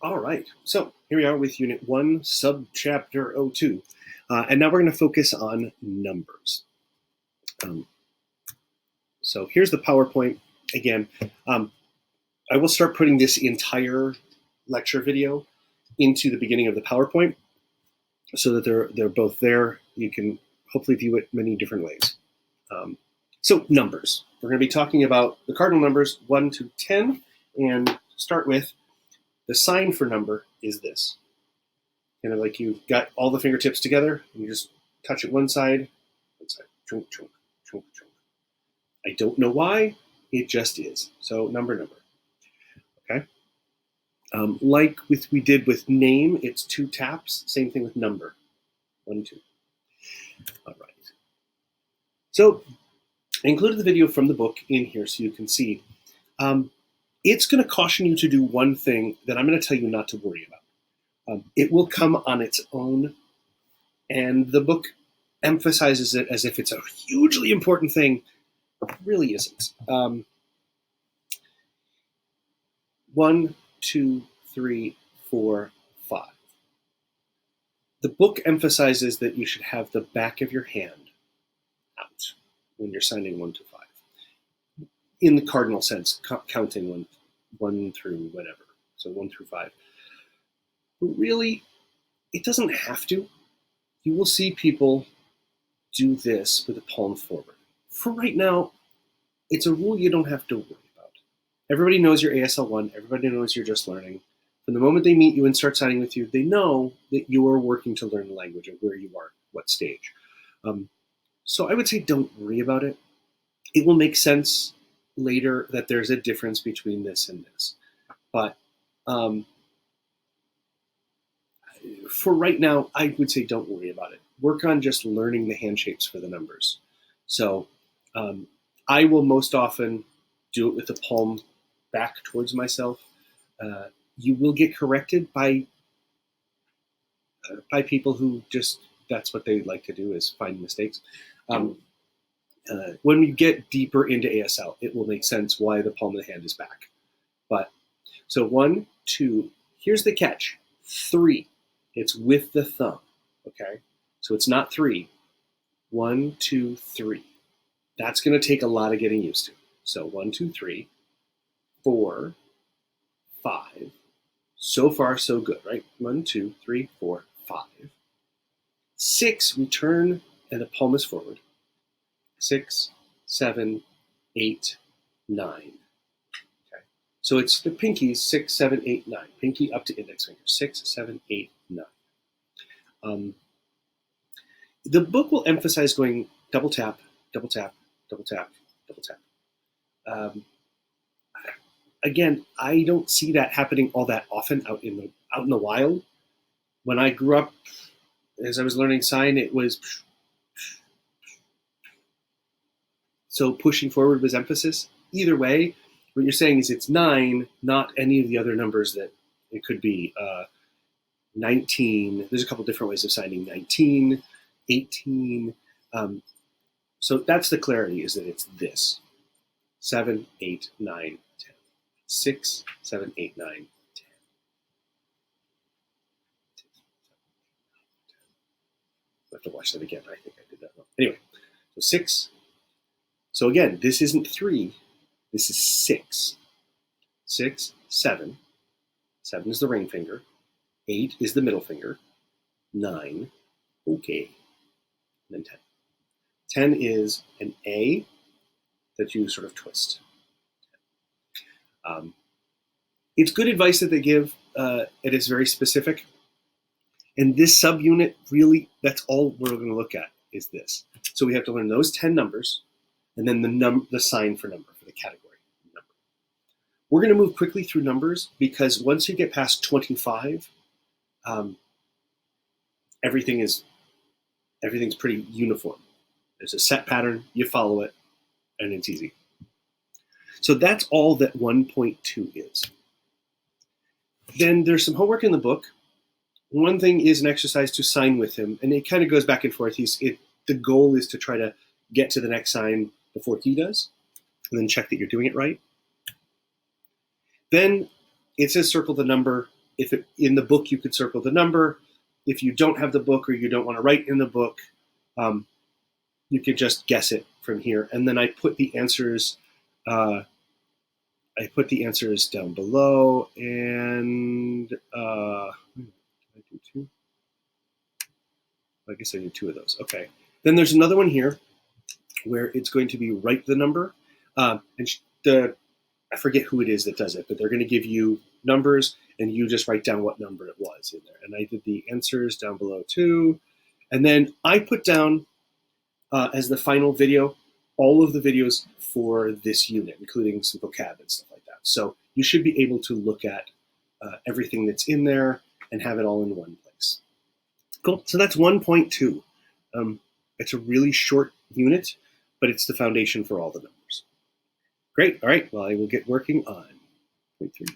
All right, so here we are with Unit 1, Subchapter 02. And now we're going to focus on numbers. So here's the PowerPoint. Again, I will start putting this entire lecture video into the beginning of the PowerPoint so that they're both there. You can hopefully view it many different ways. So numbers. We're going to be talking about the cardinal numbers 1 to 10, and start with the sign for number is this. Kind of like you've got all the fingertips together, and you just touch it one side, chunk, chunk, chunk, chunk. I don't know why, it just is. So number. Okay. Like we did with name, it's 2 taps. Same thing with number, 1, 2. All right. So I included the video from the book in here so you can see. It's going to caution you to do one thing that I'm going to tell you not to worry about. It will come on its own, and the book emphasizes it as if it's a hugely important thing. It really isn't. 1, 2, 3, 4, 5. The book emphasizes that you should have the back of your hand out when you're signing 1 to 5. In the cardinal sense, counting one through whatever. So 1 through 5. But really, it doesn't have to. You will see people do this with the palm forward. For right now, it's a rule you don't have to worry about. Everybody knows you're ASL1. Everybody knows you're just learning. From the moment they meet you and start signing with you, they know that you are working to learn the language and where you are, what stage. So I would say don't worry about it. It will make sense later that there's a difference between this and this. But for right now, I would say don't worry about it. Work on just learning the hand shapes for the numbers. So I will most often do it with the palm back towards myself. You will get corrected by people who just, that's what they like to do, is find mistakes. When we get deeper into ASL, it will make sense why the palm of the hand is back. But so 1, 2, here's the catch. 3, it's with the thumb. Okay, so it's not 3. 1, 2, 3. That's going to take a lot of getting used to. So 1, 2, 3, 4, 5. So far, so good, right? 1, 2, 3, 4, 5. 6, we turn and the palm is forward. 6, 7, 8, 9. Okay. So it's the pinkies, 6, 7, 8, 9. Pinky up to index finger. 6, 7, 8, 9. The book will emphasize going double tap, double tap, double tap, double tap. Again, I don't see that happening all that often out in the wild. When I grew up, as I was learning sign, it was so pushing forward was emphasis. Either way, what you're saying is it's 9, not any of the other numbers that it could be. 19. There's a couple different ways of signing 19, 18. So that's the clarity, is that it's this. 7, 8, 9, 10. 6, 7, 8, 9, 10. I have to watch that again. I think I did that wrong. Anyway, so 6. So again, this isn't 3. This is 6. 6, 7. 7 is the ring finger. 8 is the middle finger. 9, okay. And then 10. 10 is an A that you sort of twist. It's good advice that they give. It is very specific. And this subunit, really, that's all we're going to look at, is this. So we have to learn those 10 numbers, and then the sign for number, for the category number. We're going to move quickly through numbers, because once you get past 25, everything's pretty uniform. There's a set pattern, you follow it, and it's easy. So that's all that 1.2 is. Then there's some homework in the book. One thing is an exercise to sign with him, and it kind of goes back and forth. The goal is to try to get to the next sign before he does, and then check that you're doing it right. Then it says circle the number in the book, you could circle the number. If you don't have the book or you don't want to write in the book, you could just guess it from here. And then I put the answers. I put the answers down below, and I do two. I guess I do two of those. Okay. Then there's another one here where it's going to be write the number, and I forget who it is that does it, but they're going to give you numbers, and you just write down what number it was in there. And I did the answers down below too, and then I put down as the final video all of the videos for this unit, including some vocab and stuff like that. So you should be able to look at everything that's in there and have it all in one place. Cool. So that's 1.2. It's a really short unit, but it's the foundation for all the numbers. Great. All right. Well, I will get working on 0.3.